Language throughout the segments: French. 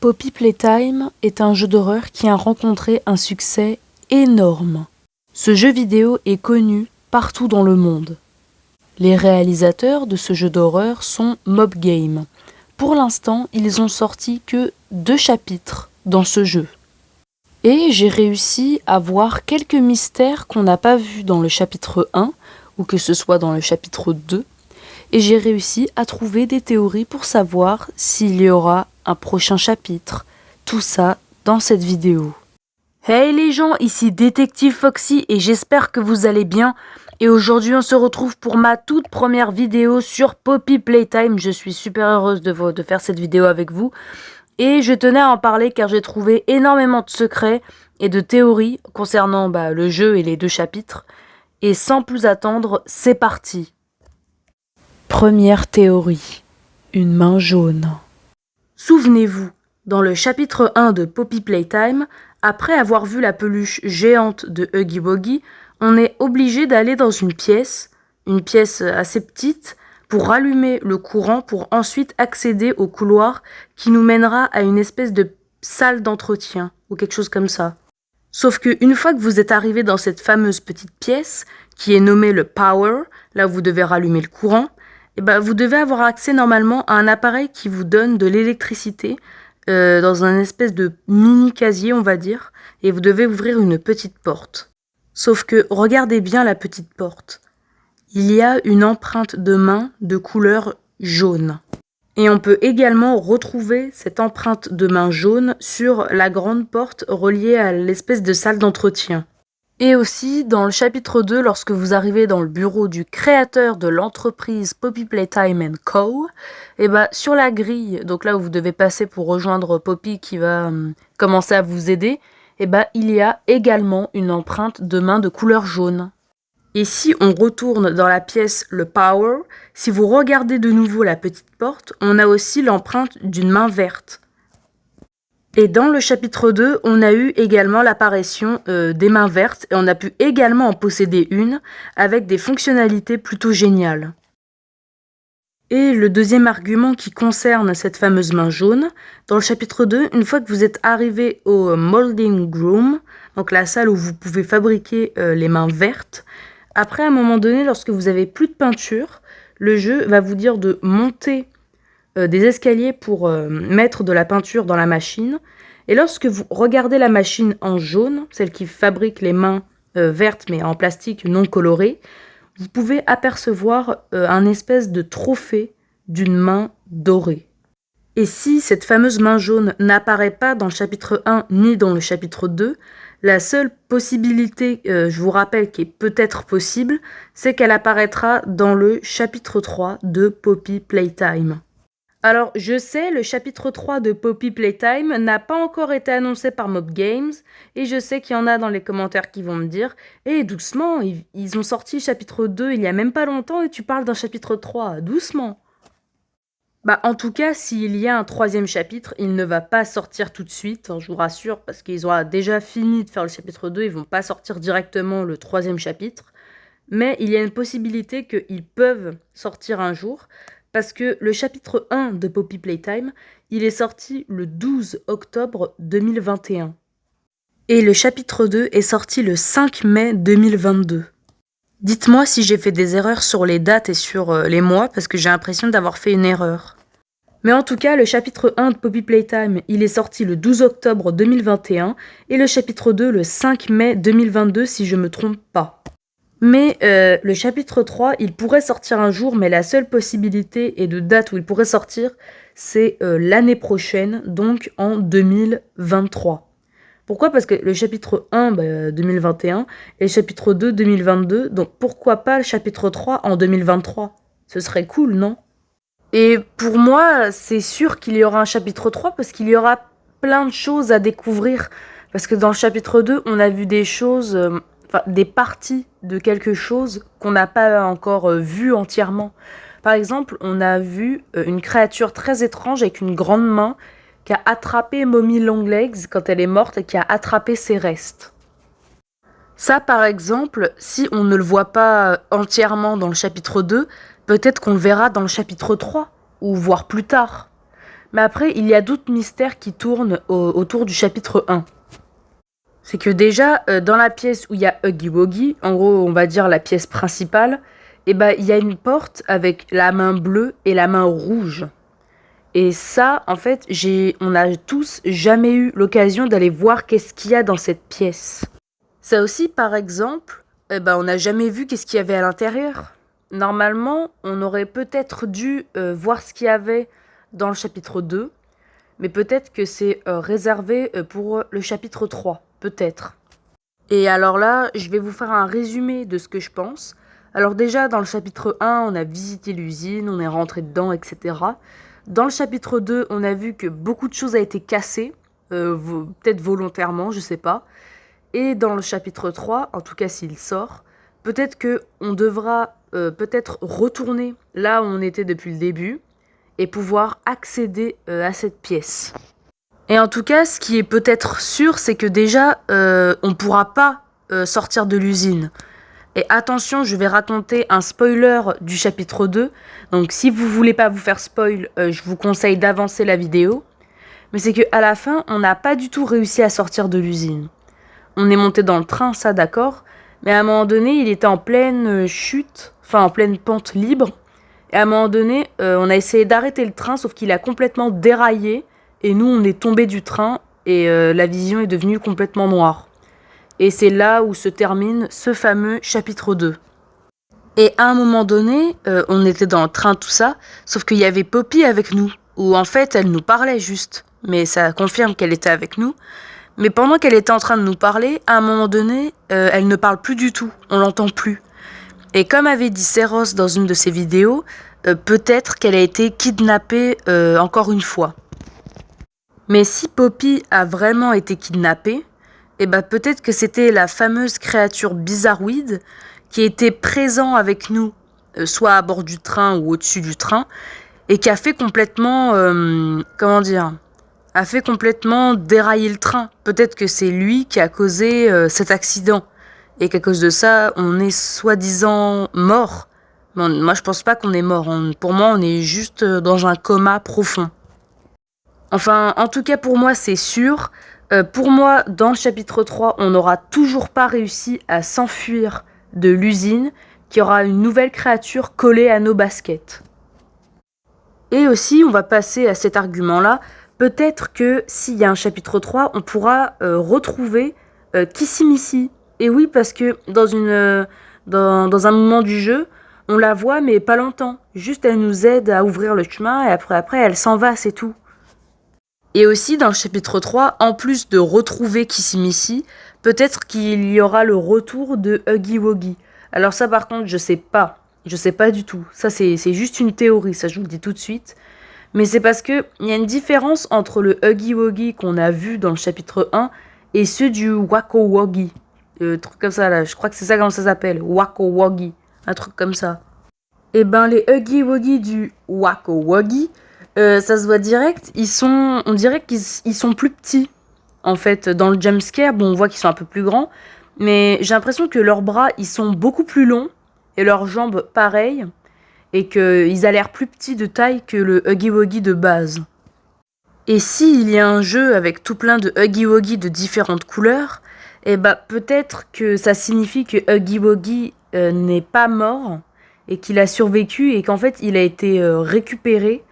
Poppy Playtime est un jeu d'horreur qui a rencontré un succès énorme. Ce jeu vidéo est connu partout dans le monde. Les réalisateurs de ce jeu d'horreur sont Mob Game. Pour l'instant, ils ont sorti que 2 chapitres dans ce jeu. Et j'ai réussi à voir quelques mystères qu'on n'a pas vus dans le chapitre 1, ou que ce soit dans le chapitre 2. Et j'ai réussi à trouver des théories pour savoir s'il y aura un prochain chapitre. Tout ça dans cette vidéo. Hey les gens, ici Détective Foxy et j'espère que vous allez bien. Et aujourd'hui on se retrouve pour ma toute première vidéo sur Poppy Playtime. Je suis super heureuse de faire cette vidéo avec vous. Et je tenais à en parler car j'ai trouvé énormément de secrets et de théories concernant le jeu et les 2 chapitres. Et sans plus attendre, c'est parti. Première théorie. Une main jaune. Souvenez-vous, dans le chapitre 1 de Poppy Playtime, après avoir vu la peluche géante de Huggy Wuggy, on est obligé d'aller dans une pièce assez petite, pour rallumer le courant pour ensuite accéder au couloir qui nous mènera à une espèce de salle d'entretien ou quelque chose comme ça. Sauf que une fois que vous êtes arrivé dans cette fameuse petite pièce qui est nommée le Power, là où vous devez rallumer le courant, vous devez avoir accès normalement à un appareil qui vous donne de l'électricité dans un espèce de mini casier on va dire, et vous devez ouvrir une petite porte. Sauf que regardez bien la petite porte. Il y a une empreinte de main de couleur jaune. Et on peut également retrouver cette empreinte de main jaune sur la grande porte reliée à l'espèce de salle d'entretien. Et aussi, dans le chapitre 2, lorsque vous arrivez dans le bureau du créateur de l'entreprise Poppy Playtime & Co., sur la grille, donc là où vous devez passer pour rejoindre Poppy qui va commencer à vous aider, il y a également une empreinte de main de couleur jaune. Et si on retourne dans la pièce le Power, si vous regardez de nouveau la petite porte, on a aussi l'empreinte d'une main verte. Et dans le chapitre 2, on a eu également l'apparition des mains vertes et on a pu également en posséder une avec des fonctionnalités plutôt géniales. Et le deuxième argument qui concerne cette fameuse main jaune, dans le chapitre 2, une fois que vous êtes arrivé au Molding Room, donc la salle où vous pouvez fabriquer les mains vertes, après à un moment donné, lorsque vous avez plus de peinture, le jeu va vous dire de monter des escaliers pour mettre de la peinture dans la machine. Et lorsque vous regardez la machine en jaune, celle qui fabrique les mains vertes mais en plastique non coloré, vous pouvez apercevoir un espèce de trophée d'une main dorée. Et si cette fameuse main jaune n'apparaît pas dans le chapitre 1 ni dans le chapitre 2, la seule possibilité, je vous rappelle, qui est peut-être possible, c'est qu'elle apparaîtra dans le chapitre 3 de Poppy Playtime. Alors, je sais, le chapitre 3 de Poppy Playtime n'a pas encore été annoncé par Mob Games, et je sais qu'il y en a dans les commentaires qui vont me dire « Eh, doucement, ils ont sorti le chapitre 2 il y a même pas longtemps et tu parles d'un chapitre 3, doucement !» En tout cas, s'il y a un 3e chapitre, il ne va pas sortir tout de suite, je vous rassure, parce qu'ils ont déjà fini de faire le chapitre 2, ils vont pas sortir directement le 3e chapitre, mais il y a une possibilité qu'ils peuvent sortir un jour, parce que le chapitre 1 de Poppy Playtime, il est sorti le 12 octobre 2021. Et le chapitre 2 est sorti le 5 mai 2022. Dites-moi si j'ai fait des erreurs sur les dates et sur les mois, parce que j'ai l'impression d'avoir fait une erreur. Mais en tout cas, le chapitre 1 de Poppy Playtime, il est sorti le 12 octobre 2021, et le chapitre 2 le 5 mai 2022, si je me trompe pas. Mais le chapitre 3, il pourrait sortir un jour, mais la seule possibilité et de date où il pourrait sortir, c'est l'année prochaine, donc en 2023. Pourquoi ? Parce que le chapitre 1, 2021, et le chapitre 2, 2022, donc pourquoi pas le chapitre 3 en 2023 ? Ce serait cool, non ? Et pour moi, c'est sûr qu'il y aura un chapitre 3, parce qu'il y aura plein de choses à découvrir. Parce que dans le chapitre 2, on a vu des choses... des parties de quelque chose qu'on n'a pas encore vu entièrement. Par exemple, on a vu une créature très étrange avec une grande main qui a attrapé Mommy Longlegs quand elle est morte et qui a attrapé ses restes. Ça, par exemple, si on ne le voit pas entièrement dans le chapitre 2, peut-être qu'on le verra dans le chapitre 3, ou voire plus tard. Mais après, il y a d'autres mystères qui tournent autour du chapitre 1. C'est que déjà, dans la pièce où il y a Huggy Wuggy, en gros, on va dire la pièce principale, il y a une porte avec la main bleue et la main rouge. Et ça, en fait, on n'a tous jamais eu l'occasion d'aller voir qu'est-ce qu'il y a dans cette pièce. Ça aussi, par exemple, on n'a jamais vu qu'est-ce qu'il y avait à l'intérieur. Normalement, on aurait peut-être dû voir ce qu'il y avait dans le chapitre 2, mais peut-être que c'est réservé pour le chapitre 3, peut-être. Et alors là, je vais vous faire un résumé de ce que je pense. Alors déjà, dans le chapitre 1, on a visité l'usine, on est rentré dedans, etc. Dans le chapitre 2, on a vu que beaucoup de choses a été cassées, peut-être volontairement, je sais pas. Et dans le chapitre 3, en tout cas s'il sort, peut-être qu'on devra peut-être retourner là où on était depuis le début et pouvoir accéder à cette pièce. Et en tout cas, ce qui est peut-être sûr, c'est que déjà, on ne pourra pas sortir de l'usine. Et attention, je vais raconter un spoiler du chapitre 2. Donc si vous voulez pas vous faire spoil, je vous conseille d'avancer la vidéo. Mais c'est qu'à la fin, on n'a pas du tout réussi à sortir de l'usine. On est monté dans le train, ça d'accord. Mais à un moment donné, il était en pleine chute, enfin en pleine pente libre. Et à un moment donné, on a essayé d'arrêter le train, sauf qu'il a complètement déraillé. Et nous, on est tombé du train et la vision est devenue complètement noire. Et c'est là où se termine ce fameux chapitre 2. Et à un moment donné, on était dans le train, tout ça, sauf qu'il y avait Poppy avec nous, où en fait, elle nous parlait juste. Mais ça confirme qu'elle était avec nous. Mais pendant qu'elle était en train de nous parler, à un moment donné, elle ne parle plus du tout, on l'entend plus. Et comme avait dit Seros dans une de ses vidéos, peut-être qu'elle a été kidnappée encore une fois. Mais si Poppy a vraiment été kidnappée, peut-être que c'était la fameuse créature bizarroïde qui était présente avec nous, soit à bord du train ou au-dessus du train, et qui a fait complètement, a fait complètement dérailler le train. Peut-être que c'est lui qui a causé cet accident, et qu'à cause de ça, on est soi-disant mort. Moi, je pense pas qu'on est mort. Pour moi, on est juste dans un coma profond. Enfin, en tout cas, pour moi, c'est sûr. Pour moi, dans le chapitre 3, on n'aura toujours pas réussi à s'enfuir de l'usine, qui aura une nouvelle créature collée à nos baskets. Et aussi, on va passer à cet argument-là, peut-être que s'il y a un chapitre 3, on pourra retrouver Kissimisi. Et oui, parce que dans un moment du jeu, on la voit, mais pas longtemps. Juste, elle nous aide à ouvrir le chemin, et après elle s'en va, c'est tout. Et aussi, dans le chapitre 3, en plus de retrouver Kissimisi, peut-être qu'il y aura le retour de Huggy Wuggy. Alors ça, par contre, je sais pas. Je sais pas du tout. Ça, c'est juste une théorie, ça, je vous le dis tout de suite. Mais c'est parce qu'il y a une différence entre le Huggy Wuggy qu'on a vu dans le chapitre 1 et ceux du Wacko Wuggy. Truc comme ça, là. Je crois que c'est ça comment ça s'appelle. Wacko Wuggy. Un truc comme ça. Et les Huggy Wuggy du Wacko Wuggy, ça se voit direct, on dirait qu'ils sont plus petits. En fait, dans le jumpscare, on voit qu'ils sont un peu plus grands, mais j'ai l'impression que leurs bras, ils sont beaucoup plus longs, et leurs jambes pareilles, et qu'ils ont l'air plus petits de taille que le Huggy Wuggy de base. Et s'il y a un jeu avec tout plein de Huggy Wuggy de différentes couleurs, peut-être que ça signifie que Huggy Wuggy n'est pas mort, et qu'il a survécu, et qu'en fait, il a été récupéré,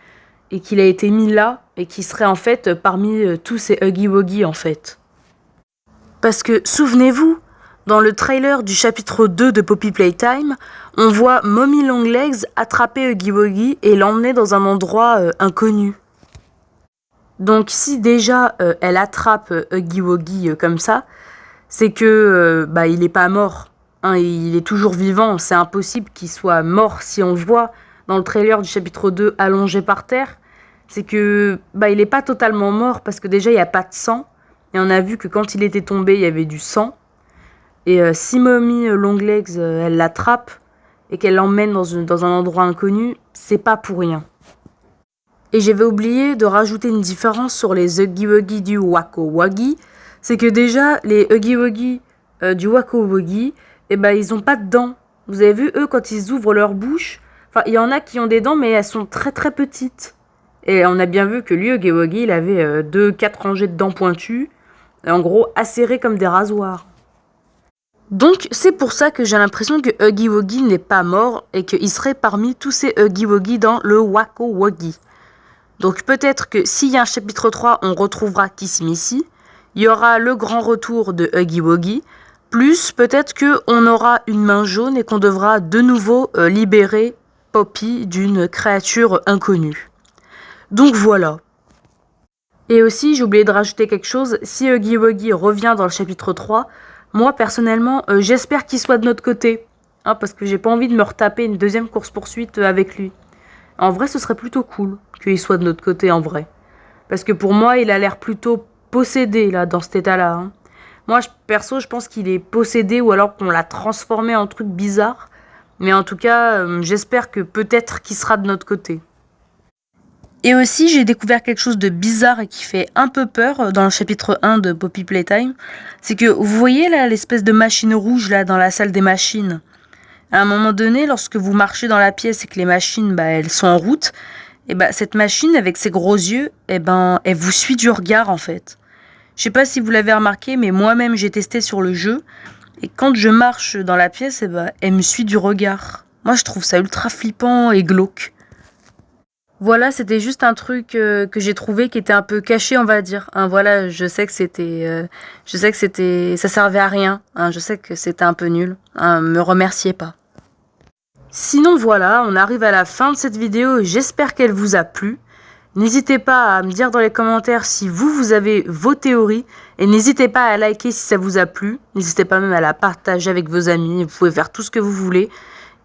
et qu'il a été mis là, et qu'il serait en fait parmi tous ces Huggy Wuggy en fait. Parce que, souvenez-vous, dans le trailer du chapitre 2 de Poppy Playtime, on voit Mommy Longlegs attraper Huggy Wuggy et l'emmener dans un endroit inconnu. Donc si déjà elle attrape Huggy Wuggy comme ça, c'est que il est pas mort. Hein, il est toujours vivant, c'est impossible qu'il soit mort. Si on le voit dans le trailer du chapitre 2 allongé par terre, c'est que il est pas totalement mort parce que déjà il n'y a pas de sang. Et on a vu que quand il était tombé, il y avait du sang. Et si Mommy Longlegs, elle l'attrape et qu'elle l'emmène dans un endroit inconnu, c'est pas pour rien. Et j'avais oublié de rajouter une différence sur les Huggy Wuggy du Wacko Wuggy. C'est que déjà, les Huggy Wuggy du Wacko Wuggy, ils ont pas de dents. Vous avez vu, eux, quand ils ouvrent leur bouche, il y en a qui ont des dents, mais elles sont très très petites. Et on a bien vu que lui, Huggy Wuggy, il avait 4 rangées de dents pointues, en gros acérées comme des rasoirs. Donc c'est pour ça que j'ai l'impression que Huggy Wuggy n'est pas mort et qu'il serait parmi tous ces Huggy Wuggy dans le Wacko Wuggy. Donc peut-être que s'il y a un chapitre 3, on retrouvera Kiss-Missy, il y aura le grand retour de Huggy Wuggy, plus peut-être qu'on aura une main jaune et qu'on devra de nouveau libérer Poppy d'une créature inconnue. Donc voilà. Et aussi, j'ai oublié de rajouter quelque chose, si Huggy Wuggy revient dans le chapitre 3, moi personnellement, j'espère qu'il soit de notre côté, hein, parce que j'ai pas envie de me retaper une deuxième course-poursuite avec lui. En vrai, ce serait plutôt cool qu'il soit de notre côté, en vrai. Parce que pour moi, il a l'air plutôt possédé, là, dans cet état-là. Hein. Moi, perso, je pense qu'il est possédé ou alors qu'on l'a transformé en truc bizarre. Mais en tout cas, j'espère que peut-être qu'il sera de notre côté. Et aussi, j'ai découvert quelque chose de bizarre et qui fait un peu peur dans le chapitre 1 de Poppy Playtime. C'est que, vous voyez là, l'espèce de machine rouge, là, dans la salle des machines. À un moment donné, lorsque vous marchez dans la pièce et que les machines, elles sont en route, et cette machine, avec ses gros yeux, elle vous suit du regard, en fait. Je sais pas si vous l'avez remarqué, mais moi-même, j'ai testé sur le jeu. Et quand je marche dans la pièce, elle me suit du regard. Moi, je trouve ça ultra flippant et glauque. Voilà, c'était juste un truc que j'ai trouvé qui était un peu caché, on va dire. Hein, voilà, je sais que ça servait à rien. Hein, je sais que c'était un peu nul. Hein, me remerciez pas. Sinon voilà, on arrive à la fin de cette vidéo, j'espère qu'elle vous a plu. N'hésitez pas à me dire dans les commentaires si vous avez vos théories et n'hésitez pas à liker si ça vous a plu. N'hésitez pas même à la partager avec vos amis, vous pouvez faire tout ce que vous voulez.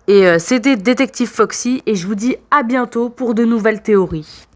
Et c'était Détective Foxy et je vous dis à bientôt pour de nouvelles théories.